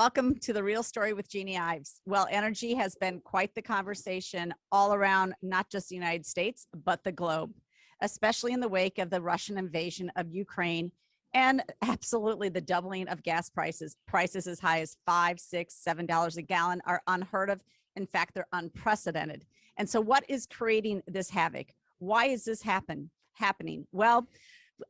Welcome to The Real Story with Jeanne Ives. Well, energy has been quite the conversation all around, not just the United States, but the globe, especially in the wake of the Russian invasion of Ukraine and absolutely the doubling of gas prices. Prices as high as $5, $6, $7 a gallon are unheard of. In fact, they're unprecedented. And so what is creating this havoc? Why is this happening? Well,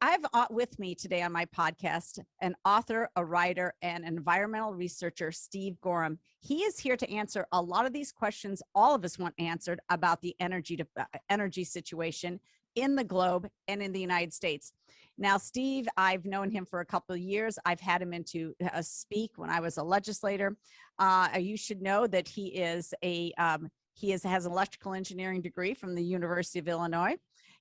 I have with me today on my podcast an author, a writer, and environmental researcher, Steve Goreham. He is here to answer a lot of these questions all of us want answered about the energy situation in the globe and in the United States. Now, Steve, I've known him for a couple of years. I've had him into speak when I was a legislator. You should know that he has an electrical engineering degree from the University of Illinois.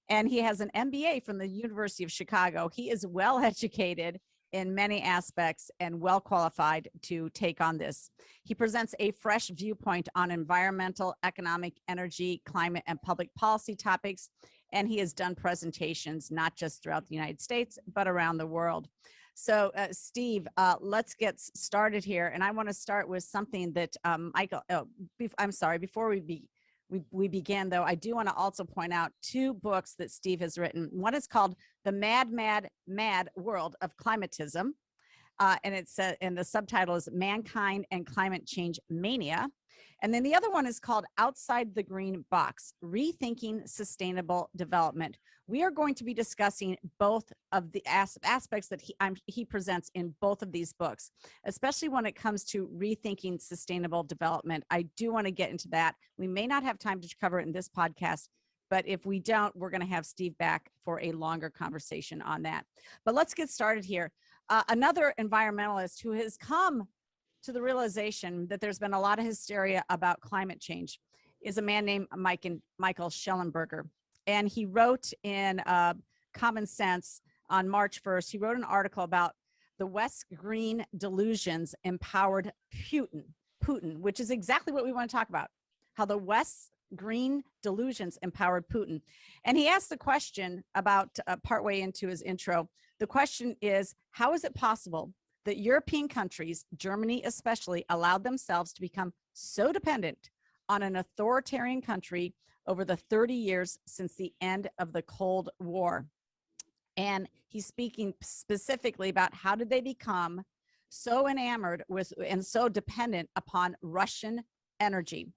And he has an MBA from the University of Chicago. He is well educated in many aspects and well qualified to take on this. He presents a fresh viewpoint on environmental, economic, energy, climate, and public policy topics. And he has done presentations not just throughout the United States, but around the world. So, Steve, let's get started here. And I want to start with something that before we began, though, I do want to also point out two books that Steve has written. One is called The Mad, Mad, Mad World of Climatism. And the subtitle is Mankind and Climate Change Mania. And then the other one is called Outside the Green Box, Rethinking Sustainable Development. We are going to be discussing both of the aspects that he presents in both of these books, especially when it comes to rethinking sustainable development. I do want to get into that. We may not have time to cover it in this podcast, but if we don't, we're going to have Steve back for a longer conversation on that. But let's get started here. Another environmentalist who has come to the realization that there's been a lot of hysteria about climate change is a man named Michael Shellenberger. And he wrote in Common Sense on March 1st, he wrote an article about the West Green delusions empowered Putin, which is exactly what we want to talk about, how the West Green delusions empowered Putin. And he asked the question about partway into his intro. The question is, how is it possible that European countries, Germany especially, allowed themselves to become so dependent on an authoritarian country over the 30 years since the end of the Cold War? And he's speaking specifically about how did they become so enamored with and so dependent upon Russian energy.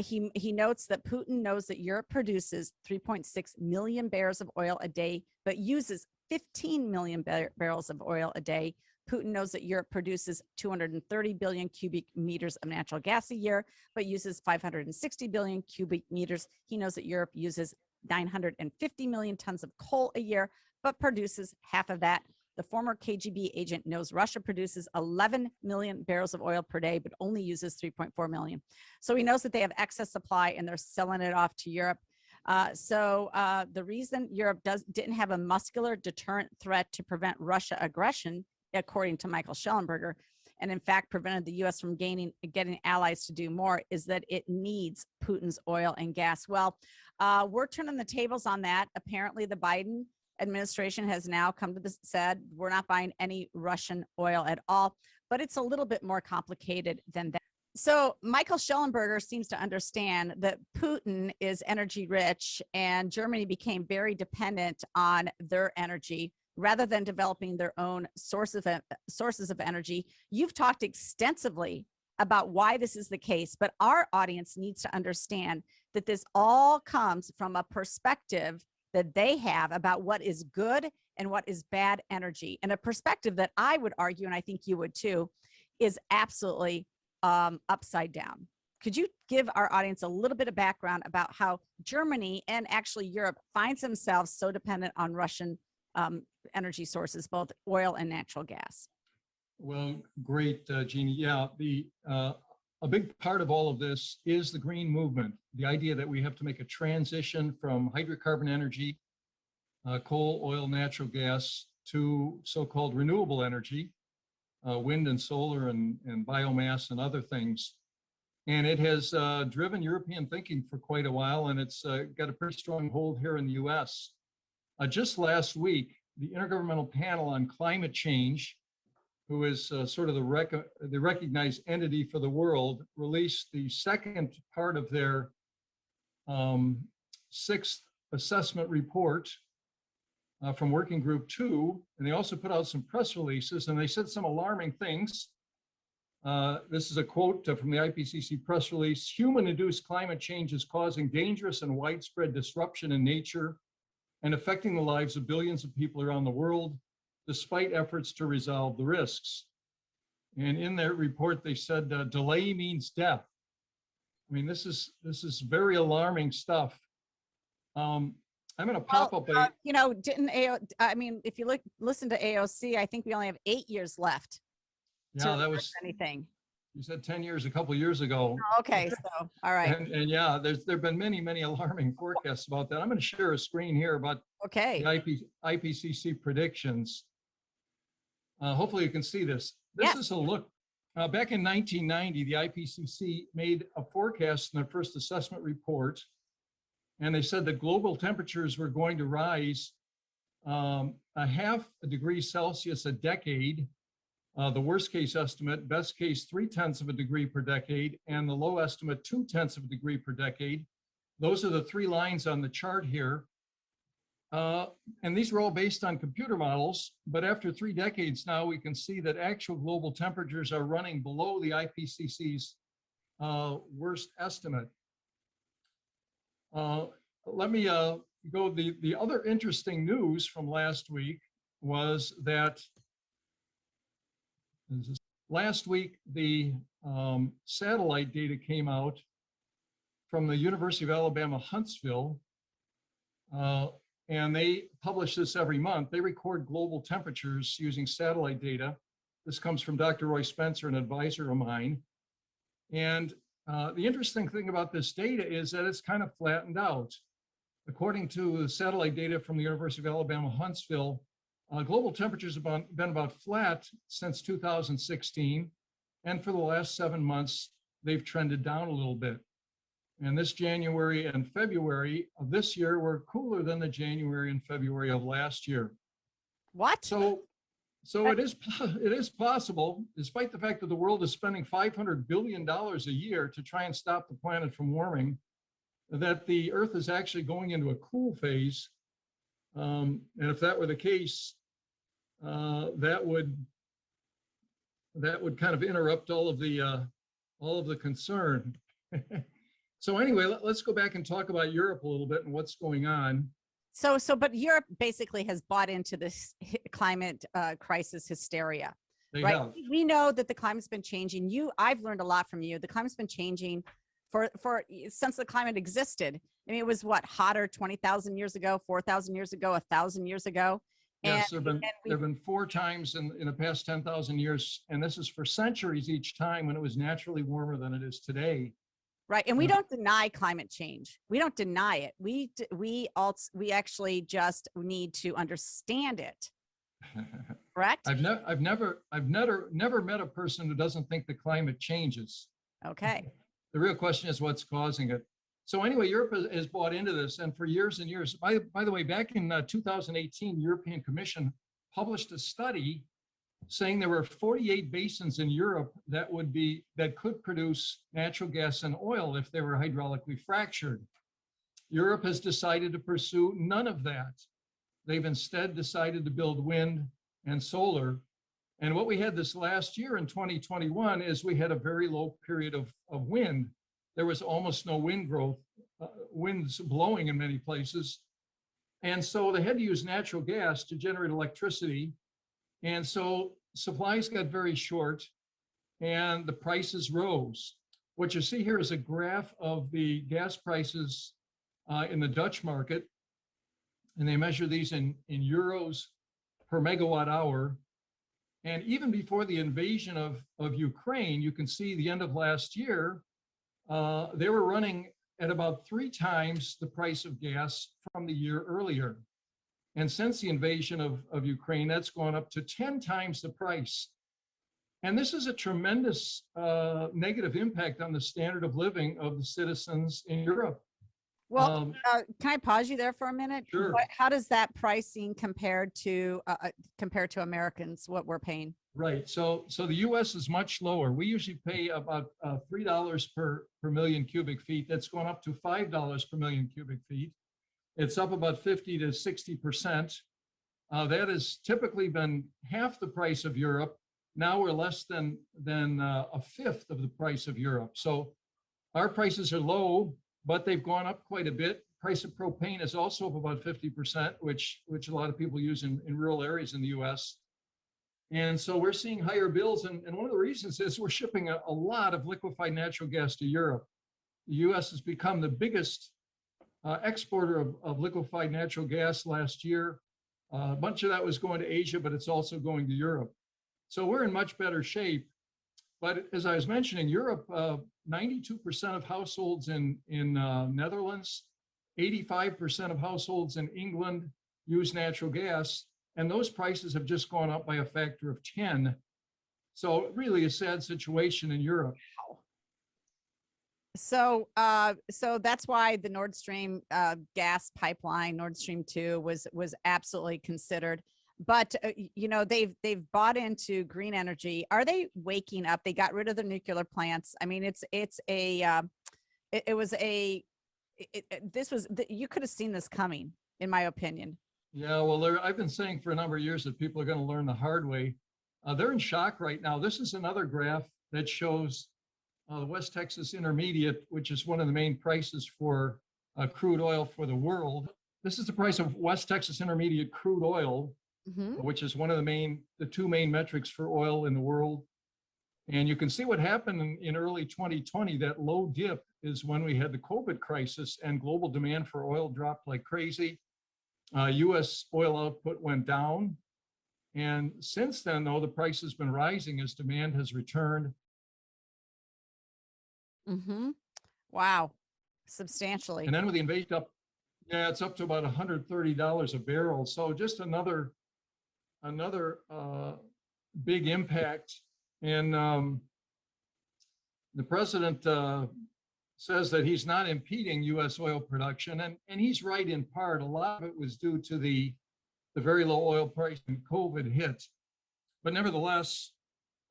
He notes that Putin knows that Europe produces 3.6 million barrels of oil a day, but uses 15 million barrels of oil a day. Putin knows that Europe produces 230 billion cubic meters of natural gas a year, but uses 560 billion cubic meters. He knows that Europe uses 950 million tons of coal a year, but produces half of that. The former KGB agent knows Russia produces 11 million barrels of oil per day, but only uses 3.4 million. So he knows that they have excess supply and they're selling it off to Europe. The reason Europe didn't have a muscular deterrent threat to prevent Russia aggression, according to Michael Shellenberger, and in fact prevented the U.S. from getting allies to do more, is that it needs Putin's oil and gas. Well, we're turning the tables on that. Apparently, the Biden administration has now said we're not buying any Russian oil at all, but it's a little bit more complicated than that. So Michael Shellenberger seems to understand that Putin is energy rich and Germany became very dependent on their energy rather than developing their own sources of energy. You've talked extensively about why this is the case, but our audience needs to understand that this all comes from a perspective that they have about what is good and what is bad energy, and a perspective that I would argue, and I think you would too, is absolutely upside down. Could you give our audience a little bit of background about how Germany and actually Europe finds themselves so dependent on Russian energy sources, both oil and natural gas? Well, great, Jeanne. Yeah, a big part of all of this is the green movement. The idea that we have to make a transition from hydrocarbon energy, coal, oil, natural gas, to so-called renewable energy, wind and solar and biomass and other things. And it has driven European thinking for quite a while, and it's got a pretty strong hold here in the US. Just last week, the Intergovernmental Panel on Climate Change who is sort of the recognized entity for the world, released the second part of their sixth assessment report from Working Group 2. And they also put out some press releases, and they said some alarming things. This is a quote from the IPCC press release. Human-induced climate change is causing dangerous and widespread disruption in nature and affecting the lives of billions of people around the world, despite efforts to resolve the risks. And in their report, they said delay means death. I mean, this is very alarming stuff. I'm going to pop up a. You know, I mean, if you listen to AOC, I think we only have 8 years left. Yeah, that was anything. You said 10 years, a couple of years ago. Oh, okay, so all right. And yeah, there've been many alarming forecasts about that. I'm going to share a screen here about the IPCC predictions. Hopefully you can see this. This is a look. Back in 1990, the IPCC made a forecast in their first assessment report, and they said that global temperatures were going to rise a half a degree Celsius a decade. The worst case estimate, best case 0.3 of a degree per decade, and the low estimate 0.2 of a degree per decade. Those are the three lines on the chart here. And these were all based on computer models, but after 3 decades now, we can see that actual global temperatures are running below the IPCC's worst estimate. Let me go, the other interesting news from last week was that last week, the satellite data came out from the University of Alabama, Huntsville, and they publish this every month. They record global temperatures using satellite data. This comes from Dr. Roy Spencer, an advisor of mine. And the interesting thing about this data is that it's kind of flattened out. According to the satellite data from the University of Alabama, Huntsville, global temperatures have been about flat since 2016, and for the last 7 months, they've trended down a little bit. And this January and February of this year were cooler than the January and February of last year. What? So it is possible, despite the fact that the world is spending $500 billion a year to try and stop the planet from warming, that the Earth is actually going into a cool phase. And if that were the case, that would kind of interrupt all of the concern. So anyway, let's go back and talk about Europe a little bit and what's going on. But Europe basically has bought into this climate crisis hysteria, right? Have. We know that the climate's been changing. I've learned a lot from you. The climate's been changing since the climate existed. I mean, it was what, hotter 20,000 years ago, 4,000 years ago, 1,000 years ago. Yes, there have been 4 times in the past 10,000 years, and this is for centuries each time when it was naturally warmer than it is today. Right, and we don't deny climate change. We don't deny it. We actually just need to understand it. Correct? I've never met a person who doesn't think the climate changes. Okay. The real question is what's causing it. So anyway, Europe has bought into this, and for years and years. By the way, back in 2018, the European Commission published a study saying there were 48 basins in Europe that could produce natural gas and oil if they were hydraulically fractured. Europe has decided to pursue none of that. They've instead decided to build wind and solar. And what we had this last year in 2021 is we had a very low period of wind. There was almost no wind growth, winds blowing in many places. And so they had to use natural gas to generate electricity. And so supplies got very short and the prices rose. What you see here is a graph of the gas prices in the Dutch market. And they measure these in euros per megawatt hour. And even before the invasion of Ukraine, you can see the end of last year, they were running at about 3 times the price of gas from the year earlier. And since the invasion of Ukraine, that's gone up to 10 times the price. And this is a tremendous negative impact on the standard of living of the citizens in Europe. Well, can I pause you there for a minute? Sure. How does that pricing compare to Americans, what we're paying? Right. So the U.S. is much lower. We usually pay about $3 per million cubic feet. That's going up to $5 per million cubic feet. It's up about 50 to 60%. That has typically been half the price of Europe. Now we're less than a fifth of the price of Europe. So our prices are low, but they've gone up quite a bit. Price of propane is also up about 50%, which a lot of people use in rural areas in the U.S. And so we're seeing higher bills. And one of the reasons is we're shipping a lot of liquefied natural gas to Europe. The U.S. has become the biggest exporter of liquefied natural gas last year. A bunch of that was going to Asia, but it's also going to Europe. So we're in much better shape. But as I was mentioning, Europe, 92% of households in Netherlands, 85% of households in England use natural gas. And those prices have just gone up by a factor of 10. So really a sad situation in Europe. So, so that's why the Nord Stream gas pipeline, Nord Stream 2, was absolutely considered. But you know, they've bought into green energy. Are they waking up? They got rid of the nuclear plants. I mean, you could have seen this coming, in my opinion. Yeah, well, I've been saying for a number of years that people are going to learn the hard way. They're in shock right now. This is another graph that shows the West Texas Intermediate, which is one of the main prices for crude oil for the world. This is the price of West Texas Intermediate crude oil, which is one of the two main metrics for oil in the world. And you can see what happened in early 2020. That low dip is when we had the COVID crisis and global demand for oil dropped like crazy. U.S. oil output went down. And since then, though, the price has been rising as demand has returned. Wow, substantially. And then with the invasion it's up to about $130 a barrel. So just another big impact. And the president says that he's not impeding U.S. oil production, and he's right in part. A lot of it was due to the very low oil price when COVID hit. But nevertheless,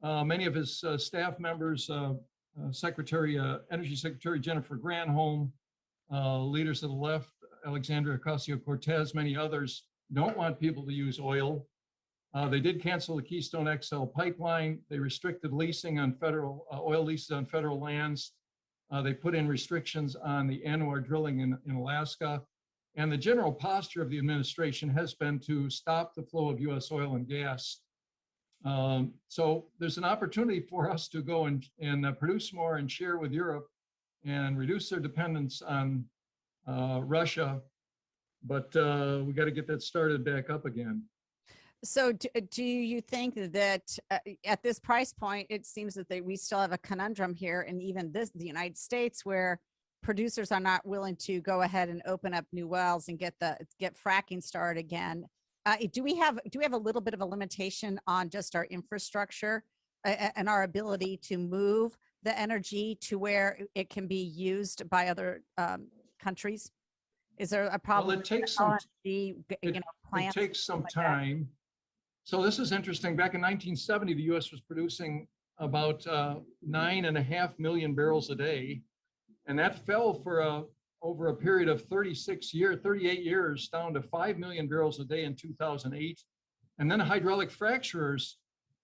many of his staff members, Energy Secretary Jennifer Granholm, leaders of the left, Alexandria Ocasio-Cortez, many others, don't want people to use oil. They did cancel the Keystone XL pipeline. They restricted leasing on federal oil leases on federal lands. They put in restrictions on the ANWR drilling in Alaska. And the general posture of the administration has been to stop the flow of U.S. oil and gas. So there's an opportunity for us to go and produce more and share with Europe and reduce their dependence on Russia. But we got to get that started back up again. So do you think that at this price point, it seems that we still have a conundrum here, and even the United States, where producers are not willing to go ahead and open up new wells and get fracking started again? Do we have a little bit of a limitation on just our infrastructure and our ability to move the energy to where it can be used by other countries? Is there a problem? Well, it takes some time. So this is interesting. Back in 1970, the U.S. was producing about 9.5 million barrels a day, and that fell for over a period of 38 years, down to 5 million barrels a day in 2008. And then hydraulic fracturers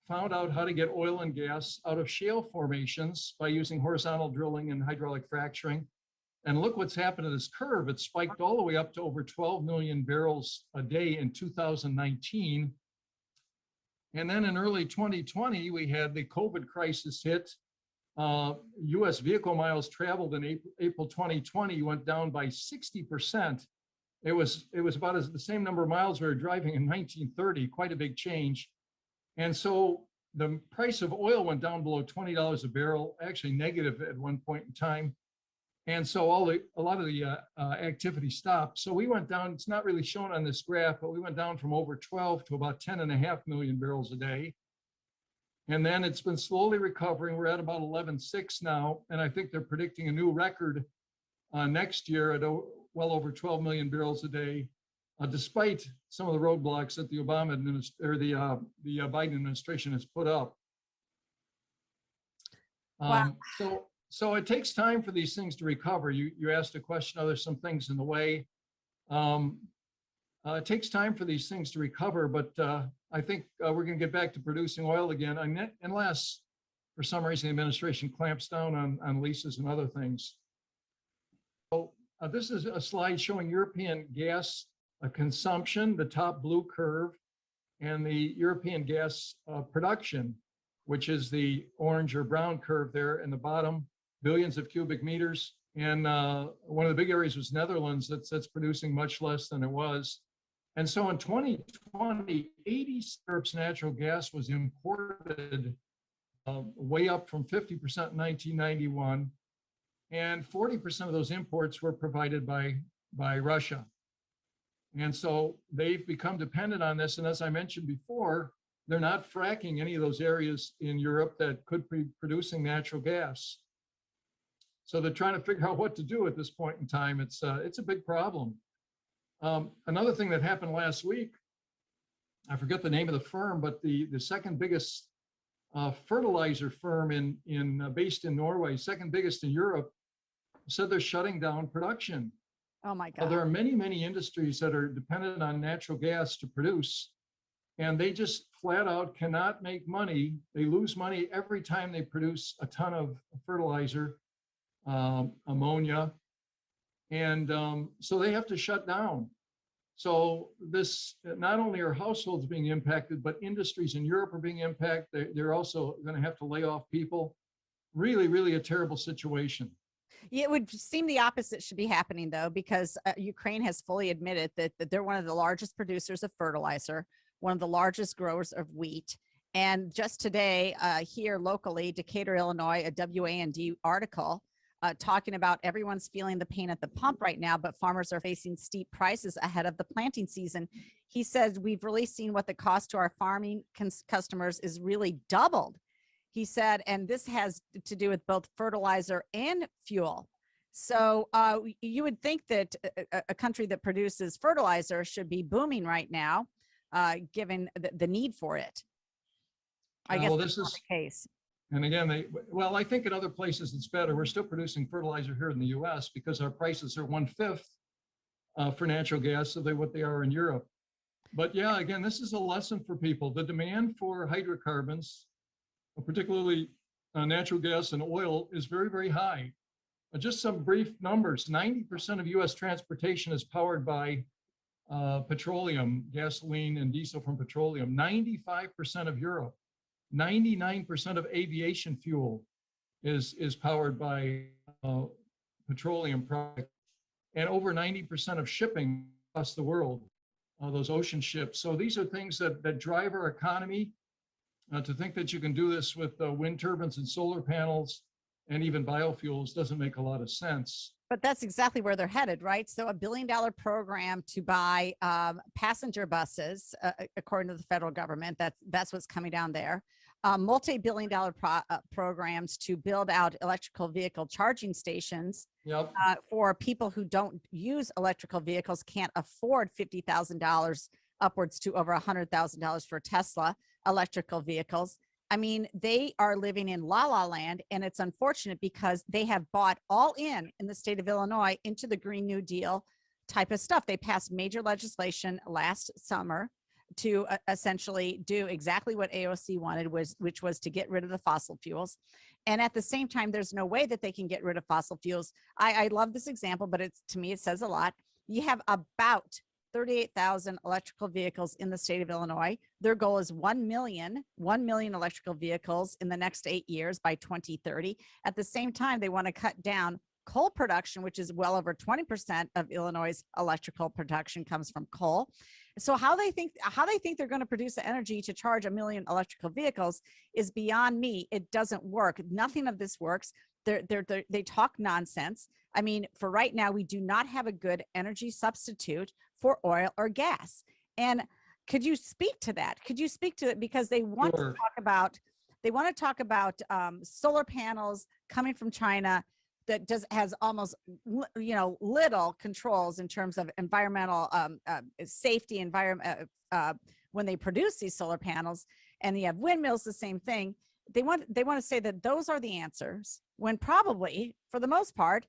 found out how to get oil and gas out of shale formations by using horizontal drilling and hydraulic fracturing. And look what's happened to this curve. It spiked all the way up to over 12 million barrels a day in 2019. And then in early 2020, we had the COVID crisis hit. U.S. vehicle miles traveled in April 2020 went down by 60%. It was about the same number of miles we were driving in 1930, quite a big change. And so the price of oil went down below $20 a barrel, actually negative at one point in time. And so a lot of the activity stopped. So we went down, it's not really shown on this graph, but we went down from over 12 to about 10.5 million barrels a day. And then it's been slowly recovering. We're at about 11.6 now. And I think they're predicting a new record next year at well over 12 million barrels a day. despite some of the roadblocks that the Obama or the Biden administration has put up. Wow. So it takes time for these things to recover. You asked a question, are there some things in the way? It takes time for these things to recover, but I think we're going to get back to producing oil again, unless for some reason the administration clamps down on leases and other things. So this is a slide showing European gas consumption, the top blue curve, and the European gas production, which is the orange or brown curve there in the bottom, billions of cubic meters. And one of the big areas was Netherlands that's producing much less than it was. And so in 2020, 80 Europe's natural gas was imported, way up from 50% in 1991. And 40% of those imports were provided by Russia. And so they've become dependent on this. And as I mentioned before, they're not fracking any of those areas in Europe that could be producing natural gas. So they're trying to figure out what to do at this point in time. It's a big problem. Another thing that happened last week, I forget the name of the firm, but the second biggest fertilizer firm based in Norway, second biggest in Europe, said they're shutting down production. Oh my God. There are many, many industries that are dependent on natural gas to produce, and they just flat out cannot make money. They lose money every time they produce a ton of fertilizer, ammonia, and so they have to shut down. So this, not only are households being impacted, but industries in Europe are being impacted. They're also going to have to lay off people. Really, really a terrible situation. Yeah, it would seem the opposite should be happening, though, because Ukraine has fully admitted that they're one of the largest producers of fertilizer, one of the largest growers of wheat. And just today, here locally, Decatur, Illinois, a WAND article talking about everyone's feeling the pain at the pump right now, but farmers are facing steep prices ahead of the planting season. He says, we've really seen what the cost to our farming customers is really doubled. He said, and this has to do with both fertilizer and fuel. So you would think that a country that produces fertilizer should be booming right now, given the need for it. I guess that's not the case. And again, I think in other places it's better. We're still producing fertilizer here in the US because our prices are 1/5 for natural gas of what they are in Europe. But yeah, again, this is a lesson for people. The demand for hydrocarbons, particularly natural gas and oil, is very, very high. Just some brief numbers: 90% of US transportation is powered by petroleum, gasoline and diesel from petroleum. 95% of Europe, 99% of aviation fuel is powered by petroleum products, and over 90% of shipping across the world, those ocean ships. So these are things that drive our economy. To think that you can do this with wind turbines and solar panels and even biofuels doesn't make a lot of sense. But that's exactly where they're headed, right? So $1 billion program to buy passenger buses, according to the federal government. That's what's coming down there. Multi-billion-dollar programs to build out electrical vehicle charging stations. Yep. For people who don't use electrical vehicles, can't afford $50,000 upwards to over $100,000 for Tesla electrical vehicles. I mean, they are living in la la land, and it's unfortunate because they have bought all in the state of Illinois into the Green New Deal type of stuff. They passed major legislation last summer to essentially do exactly what AOC wanted, which was to get rid of the fossil fuels. And at the same time, there's no way that they can get rid of fossil fuels. I love this example, but to me, it says a lot. You have about 38,000 electrical vehicles in the state of Illinois. Their goal is 1 million electrical vehicles in the next 8 years by 2030. At the same time, they want to cut down coal production, which is well over 20% of Illinois' electrical production comes from coal. So how they think they're going to produce the energy to charge 1 million electrical vehicles is beyond me. It doesn't work. Nothing of this works. They talk nonsense. I mean, for right now, we do not have a good energy substitute for oil or gas. And could you speak to that? Could you speak to it? Because they want Sure. to talk about solar panels coming from China, that has almost little controls in terms of environmental safety, environment when they produce these solar panels. And you have windmills, the same thing. They want to say that those are the answers, when probably for the most part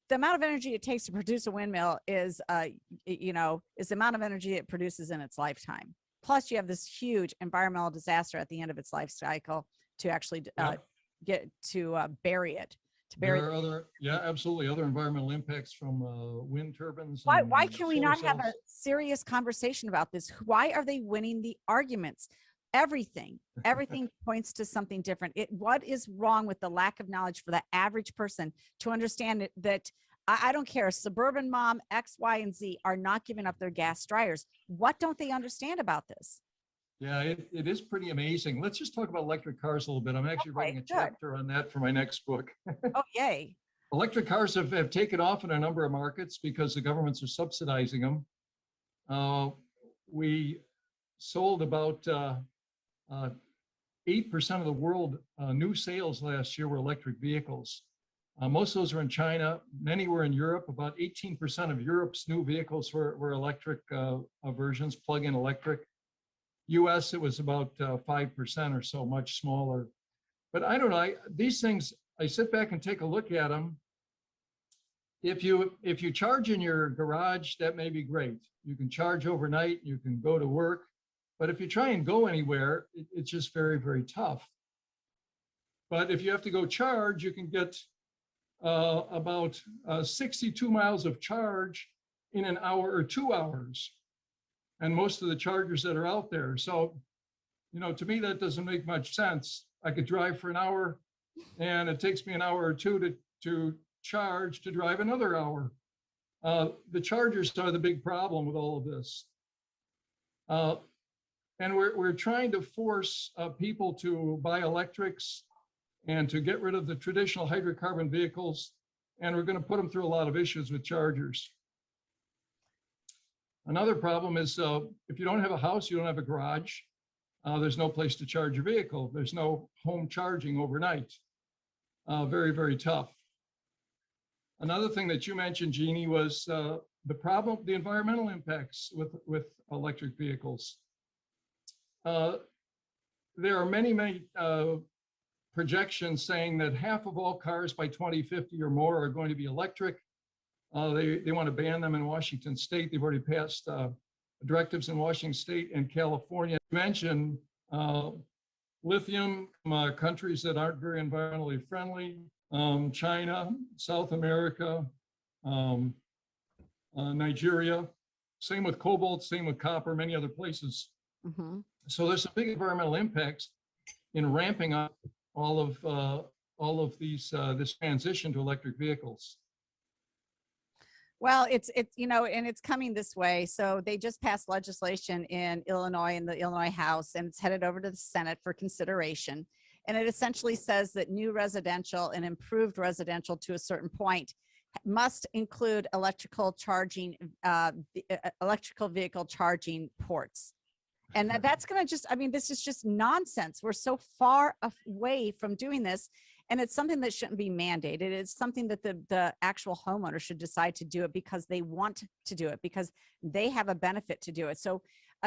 the amount of energy it takes to produce a windmill is is the amount of energy it produces in its lifetime. Plus you have this huge environmental disaster at the end of its life cycle to actually get to bury it. There are other, absolutely, other environmental impacts from wind turbines. Why can we not have cells. a serious conversation about this? Why are they winning the arguments? Everything points to something different. What is wrong with the lack of knowledge for the average person to understand that I don't care, suburban mom, X, Y, and Z are not giving up their gas dryers. What don't they understand about this? Yeah, it is pretty amazing. Let's just talk about electric cars a little bit. I'm actually writing a chapter on that for my next book. Oh, yay. Electric cars have taken off in a number of markets because the governments are subsidizing them. We sold about 8% of the world new sales last year were electric vehicles. Most of those are in China. Many were in Europe. About 18% of Europe's new vehicles were electric versions, plug-in electric. US, it was about 5% or so, much smaller. But I don't know, these things, I sit back and take a look at them. If you charge in your garage, that may be great. You can charge overnight, you can go to work. But if you try and go anywhere, it's just very, very tough. But if you have to go charge, you can get about 62 miles of charge in an hour or 2 hours. And most of the chargers that are out there. So, to me, that doesn't make much sense. I could drive for an hour and it takes me an hour or two to charge to drive another hour. The chargers are the big problem with all of this. And we're trying to force people to buy electrics and to get rid of the traditional hydrocarbon vehicles. And we're going to put them through a lot of issues with chargers. Another problem is if you don't have a house, you don't have a garage, there's no place to charge your vehicle. There's no home charging overnight. Very, very tough. Another thing that you mentioned, Jeannie, was the environmental impacts with electric vehicles. There are many projections saying that half of all cars by 2050 or more are going to be electric. They want to ban them in Washington State. They've already passed directives in Washington State and California. You mentioned lithium from countries that aren't very environmentally friendly, China, South America, Nigeria. Same with cobalt, same with copper, many other places. Mm-hmm. So there's some big environmental impacts in ramping up all of these this transition to electric vehicles. Well, it's and it's coming this way. So they just passed legislation in Illinois, in the Illinois House, and it's headed over to the Senate for consideration. And it essentially says that new residential and improved residential to a certain point must include electrical vehicle charging ports. And that's going to just, this is just nonsense. We're so far away from doing this. And it's something that shouldn't be mandated. It's something that the actual homeowner should decide to do it because they want to do it, because they have a benefit to do it. So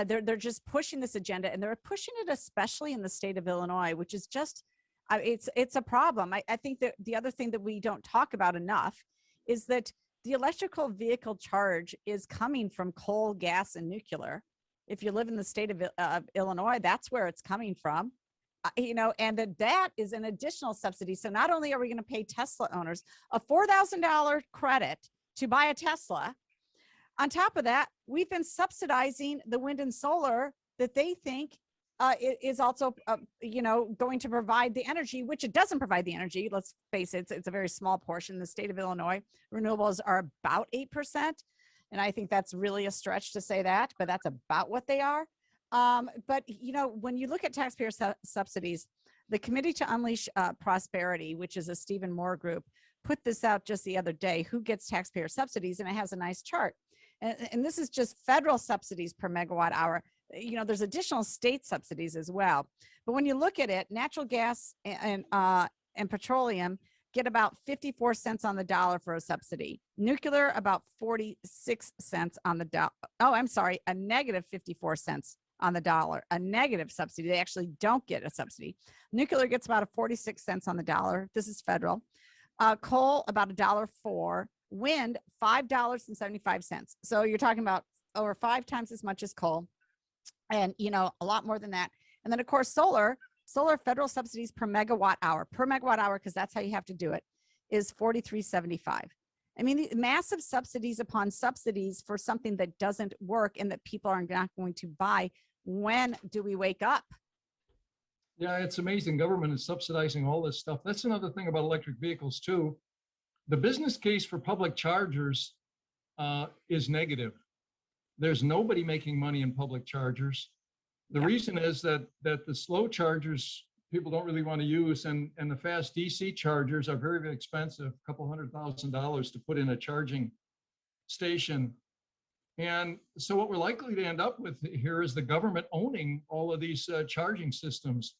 they're just pushing this agenda, and they're pushing it especially in the state of Illinois, which is just, it's a problem. I think that the other thing that we don't talk about enough is that the electrical vehicle charge is coming from coal, gas, and nuclear. If you live in the state of Illinois, that's where it's coming from. And that is an additional subsidy. So not only are we going to pay Tesla owners a $4,000 credit to buy a Tesla, on top of that, we've been subsidizing the wind and solar that they think is also, going to provide the energy, which it doesn't provide the energy. Let's face it, it's a very small portion. In the state of Illinois, renewables are about 8%. And I think that's really a stretch to say that, but that's about what they are. But when you look at taxpayer subsidies, the Committee to Unleash Prosperity, which is a Stephen Moore group, put this out just the other day, who gets taxpayer subsidies, and it has a nice chart. And this is just federal subsidies per megawatt hour. There's additional state subsidies as well. But when you look at it, natural gas and petroleum get about 54 cents on the dollar for a subsidy. Nuclear, about 46 cents on the dollar. Oh, I'm sorry, a negative 54 cents on the dollar, a negative subsidy. They actually don't get a subsidy. Nuclear gets about a 46 cents on the dollar. This is federal. Coal, about $1.04. Wind, $5.75. So you're talking about over 5 times as much as coal, and a lot more than that. And then of course solar federal subsidies per megawatt hour, because that's how you have to do it, is $43.75. I mean, the massive subsidies upon subsidies for something that doesn't work and that people are not going to buy. When do we wake up? Yeah, it's amazing. Government is subsidizing all this stuff. That's another thing about electric vehicles too. The business case for public chargers is negative. There's nobody making money in public chargers. The reason is that the slow chargers people don't really want to use, and the fast DC chargers are very, very expensive, a couple $100,000 to put in a charging station. And so what we're likely to end up with here is the government owning all of these charging systems,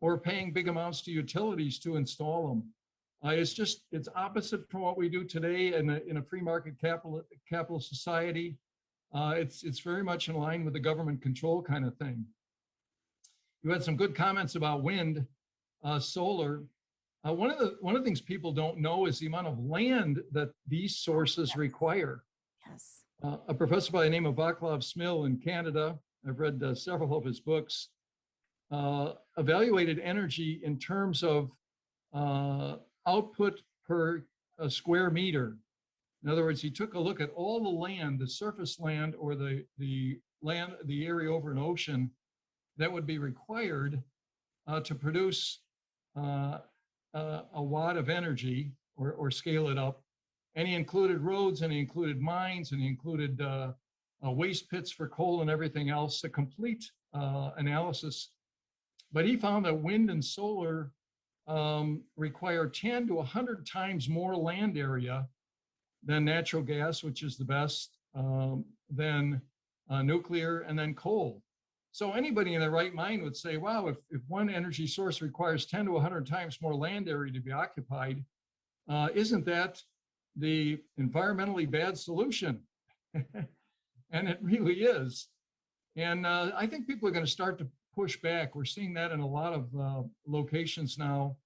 or paying big amounts to utilities to install them. It's opposite from what we do today in a free market capital society. It's very much in line with the government control kind of thing. You had some good comments about wind, solar. One of the things people don't know is the amount of land that these sources require. Yes. A professor by the name of Vaclav Smil in Canada, I've read several of his books, evaluated energy in terms of output per square meter. In other words, he took a look at all the land, the surface land, or the land, the area over an ocean that would be required to produce a watt of energy, or scale it up. And he included roads, and he included mines, and he included waste pits for coal and everything else, a complete analysis. But he found that wind and solar require 10 to 100 times more land area than natural gas, which is the best, than nuclear, and then coal. So anybody in their right mind would say, wow, if one energy source requires 10 to 100 times more land area to be occupied, isn't that the environmentally bad solution? And it really is. And I think people are going to start to push back. We're seeing that in a lot of locations now.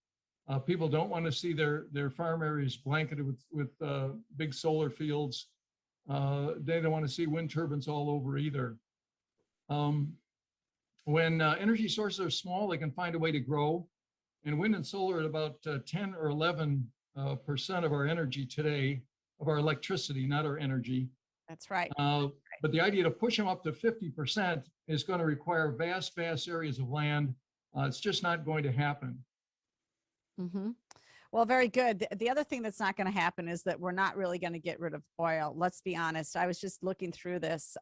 People don't want to see their farm areas blanketed with big solar fields. They don't want to see wind turbines all over either. When energy sources are small, they can find a way to grow. And wind and solar at about 10 or 11% of our energy today, of our electricity, not our energy. That's right. But the idea to push them up to 50% is going to require vast, vast areas of land. It's just not going to happen. Mm-hmm. Well, very good. The other thing that's not going to happen is that we're not really going to get rid of oil. Let's be honest. I was just looking through this.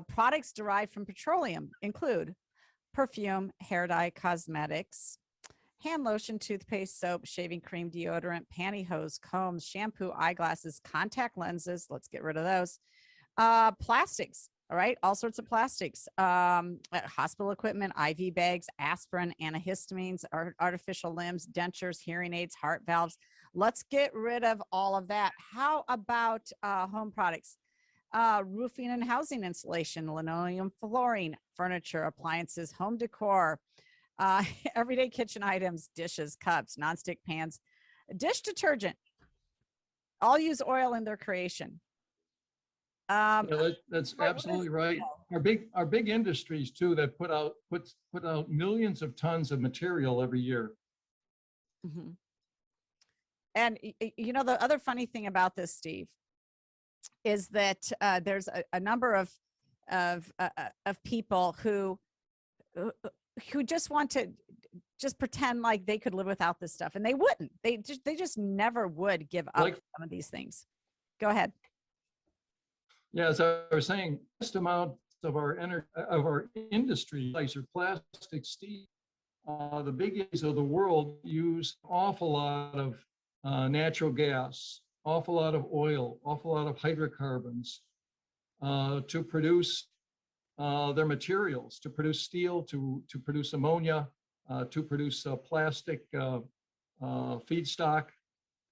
Products derived from petroleum include perfume, hair dye, cosmetics, hand lotion, toothpaste, soap, shaving cream, deodorant, pantyhose, combs, shampoo, eyeglasses, contact lenses. Let's get rid of those. Plastics. All right. All sorts of plastics, hospital equipment, IV bags, aspirin, antihistamines, artificial limbs, dentures, hearing aids, heart valves. Let's get rid of all of that. How about home products? Roofing and housing insulation, linoleum flooring, furniture, appliances, home decor, everyday kitchen items, dishes, cups, nonstick pans, dish detergent. All use oil in their creation. Yeah, that's absolutely right. Our big industries too, that put out millions of tons of material every year. Mm-hmm. And the other funny thing about this, Steve, is that there's a number of people who just want to just pretend like they could live without this stuff, and they wouldn't. They just never would give up some of these things. Go ahead. Yeah, as I was saying, vast amounts of our industry, like your plastic, steel, the biggies of the world use an awful lot of natural gas, awful lot of oil, awful lot of hydrocarbons to produce their materials, to produce steel, to produce ammonia, to produce plastic feedstock.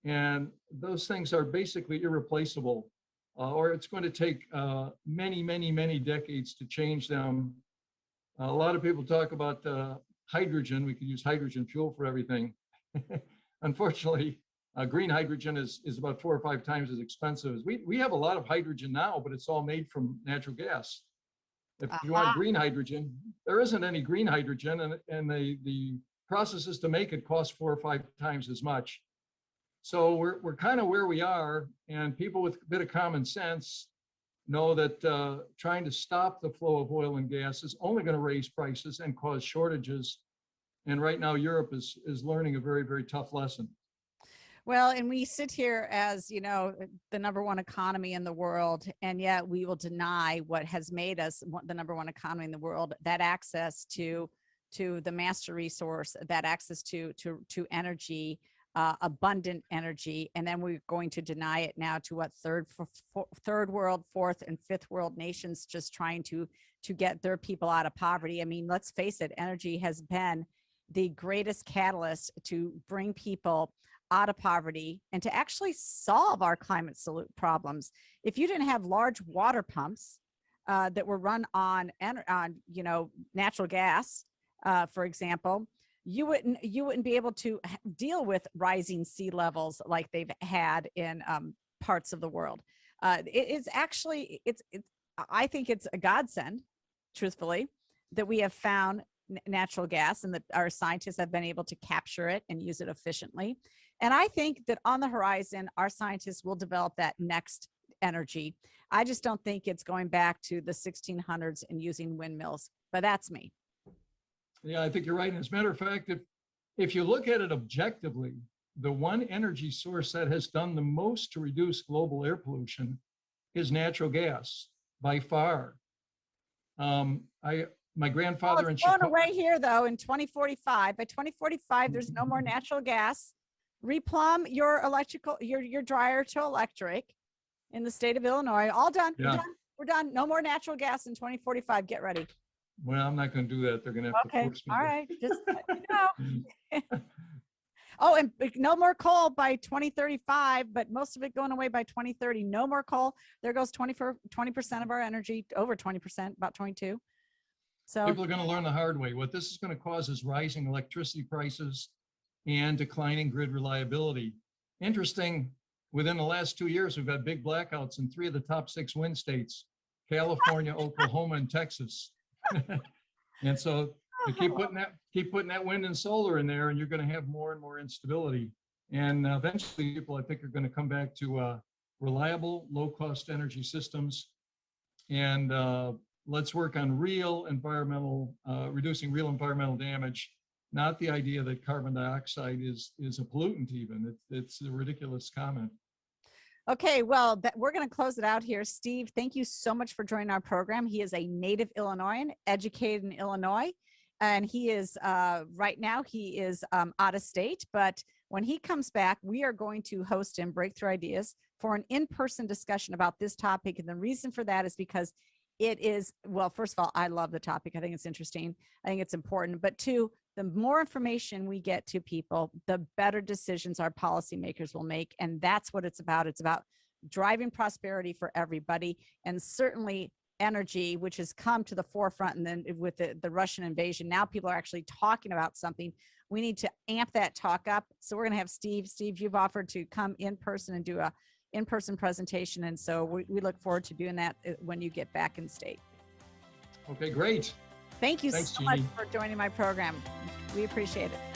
And those things are basically irreplaceable, or it's going to take many, many, many decades to change them. A lot of people talk about hydrogen. We could use hydrogen fuel for everything. Unfortunately, green hydrogen is about 4 or 5 times as expensive. We have a lot of hydrogen now, but it's all made from natural gas. If you want green hydrogen, there isn't any green hydrogen, and the processes to make it cost 4 or 5 times as much. So we're kind of where we are, and people with a bit of common sense know that trying to stop the flow of oil and gas is only going to raise prices and cause shortages. And right now, Europe is learning a very, very tough lesson. Well, and we sit here as, the #1 economy in the world, and yet we will deny what has made us the #1 economy in the world, that access to the master resource, that access to energy, abundant energy, and then we're going to deny it now to what third world, fourth and fifth world nations, just trying to get their people out of poverty. I mean, let's face it, energy has been the greatest catalyst to bring people out of poverty and to actually solve our climate problems. If you didn't have large water pumps that were run on natural gas, for example, you wouldn't be able to deal with rising sea levels like they've had in parts of the world. I think it's a godsend, truthfully, that we have found natural gas and that our scientists have been able to capture it and use it efficiently. And I think that on the horizon, our scientists will develop that next energy. I just don't think it's going back to the 1600s and using windmills, but that's me. Yeah, I think you're right. And as a matter of fact, if you look at it objectively, the one energy source that has done the most to reduce global air pollution is natural gas, by far. My grandfather in Chicago. It's going away here, though, in 2045. By 2045, there's no more natural gas. Replumb your your dryer to electric in the state of Illinois. All done. Yeah. We're done. No more natural gas in 2045. Get ready. Well, I'm not going to do that. They're going to have to force me. All right. Just Oh, and no more coal by 2035, but most of it going away by 2030. No more coal. There goes 20% of our energy, over 20%, about 22. So people are going to learn the hard way. What this is going to cause is rising electricity prices and declining grid reliability. Interesting, within the last 2 years, we've had big blackouts in 3 of the top 6 wind states, California, Oklahoma, and Texas. And so to keep putting that wind and solar in there, and you're going to have more and more instability. And eventually people, I think, are going to come back to reliable, low-cost energy systems. And let's work on reducing real environmental damage, not the idea that carbon dioxide is a pollutant even. It's a ridiculous comment. Okay, well, we're going to close it out here. Steve, thank you so much for joining our program. He is a native Illinoisan, educated in Illinois, and he is, right now, he is out of state. But when he comes back, we are going to host him, Breakthrough Ideas, for an in-person discussion about this topic. And the reason for that is because it is, well, first of all, I love the topic. I think it's interesting. I think it's important. But 2, the more information we get to people, the better decisions our policymakers will make. And that's what it's about. It's about driving prosperity for everybody. And certainly energy, which has come to the forefront. And then with the Russian invasion, now people are actually talking about something. We need to amp that talk up. So we're going to have Steve. Steve, you've offered to come in person and do a in-person presentation. And so we look forward to doing that when you get back in state. Okay, great. Thanks so Jeanne. much for joining my program. We appreciate it.